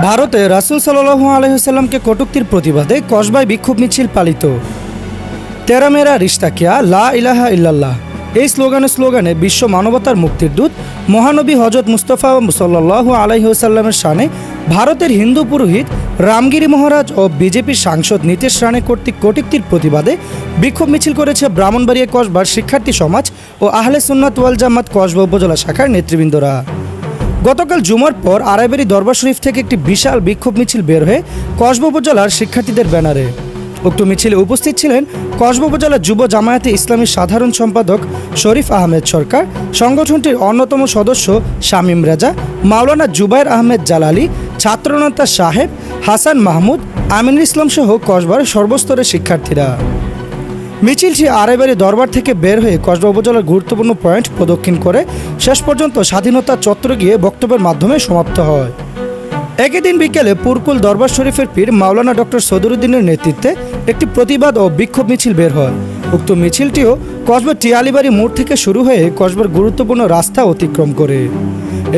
ভারতে রাসূল সাল্লাল্লাহু আলাইহি ওয়াসাল্লামকে কটূক্তির প্রতিবাদে কসবায় বিক্ষোভ মিছিল পালিত। তেরা মেরা রিশতা কিয়া লা ইলাহা ইল্লাল্লাহ এই স্লোগানে বিশ্ব মানবতার মুক্তির দূত মহানবী হযরত মুস্তাফা সাল্লাল্লাহু আলাইহি ওয়াসাল্লামের শানে ভারতের হিন্দু পুরোহিত রামগিরি মহারাজ ও বিজেপির সাংসদ নীতিশ রানে কর্তৃক কটূক্তির প্রতিবাদে বিক্ষোভ মিছিল করেছে ব্রাহ্মণবাড়িয়া কসবার শিক্ষার্থী সমাজ ও আহলে সুন্নাত ওয়াল জামাত কসবা উপজেলা শাখার নেতৃবৃন্দরা। গতকাল জুমার পর আড়াইবাড়ি দরবার শরীফ থেকে একটি বিশাল বিক্ষোভ মিছিল বের হয়ে কসবা উপজেলার শিক্ষার্থীদের ব্যানারে। উক্ত মিছিলে উপস্থিত ছিলেন কসবা উপজেলা যুব জামায়াতে ইসলামী সাধারণ সম্পাদক শরীফ আহমেদ সরকার, সংগঠনটির অন্যতম সদস্য শামীম রেজা, মাওলানা জুবাইর আহমেদ জালালি, ছাত্রনেতা সাহেব হাসান মাহমুদ, আমিনুল ইসলাম সহ কসবার সর্বস্তরের শিক্ষার্থীরা। মিছিলটি আড়াইবাড়ি দরবার থেকে বের হয়ে কসবা উপজেলার গুরুত্বপূর্ণ পয়েন্ট প্রদক্ষিণ করে শেষ পর্যন্ত স্বাধীনতা চত্বরে গিয়ে বক্তব্যের মাধ্যমে সমাপ্ত হয়। একই দিন বিকেলে পুরকুল দরবার শরীফের পীর মাওলানা ডক্টর সদরুদ্দিনের নেতৃত্বে একটি প্রতিবাদ ও বিক্ষোভ মিছিল বের হয়। উক্ত মিছিলটিও কসবার টিয়ালিবাড়ি মোড় থেকে শুরু হয়ে কসবার গুরুত্বপূর্ণ রাস্তা অতিক্রম করে।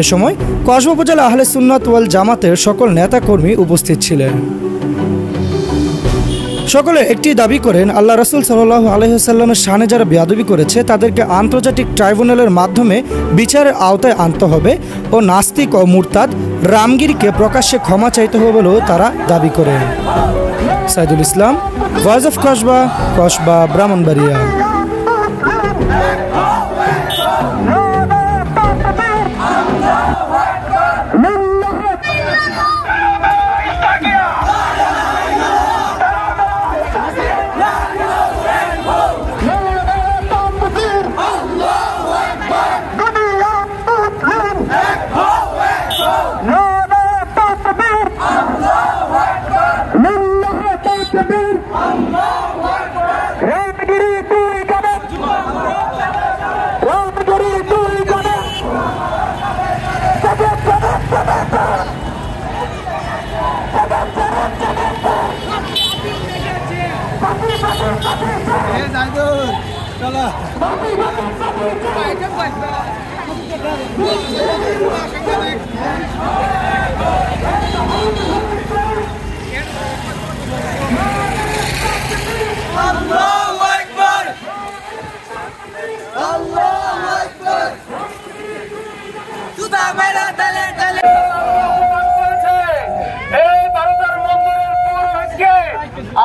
এ সময় কসবা উপজেলা আহলে সুন্নাত ওয়াল জামাতের সকল নেতাকর্মী উপস্থিত ছিলেন। সকলে একটি দাবি করেন, আল্লাহ রাসূল সাল্লাল্লাহু আলাইহি ওয়াসাল্লামের শানে যারা বেয়াদবি করেছে তাদেরকে আন্তর্জাতিক ট্রাইব্যুনালের মাধ্যমে বিচারের আওতায় আনতে হবে ও নাস্তিক ও মুরতাদ রামগিরিকে প্রকাশ্যে ক্ষমা চাইতে হবে বলেও তারা দাবি করেন। Saidul Islam, voice of Kasba, Kasba, Brahmanbaria.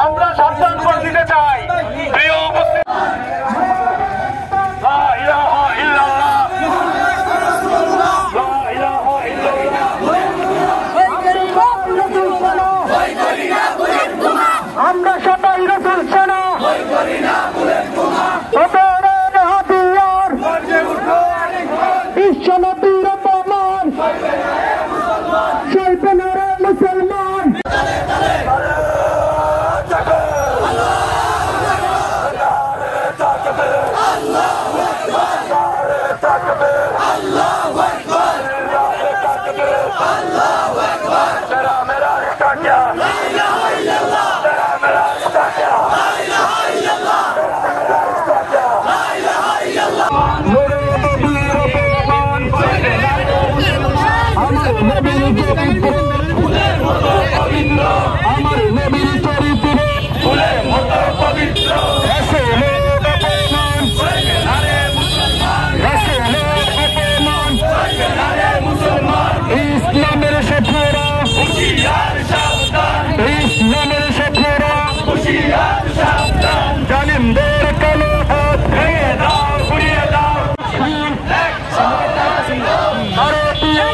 আমরা সাবধান করে দিতে চাই, আমরা সবাই রাসূল সেনা বিশ্বনবীর অপমান সইবে না রে মুসলমান। আমার নবীর চরিত্রে ফুলের মতো পবিত্র ইসলামের শত্রুরা ইসলামের শত্রুরা জালিমদের কালো হাত ভেঙে দাও, ঘুরিয়ে দাও। ভারতীয়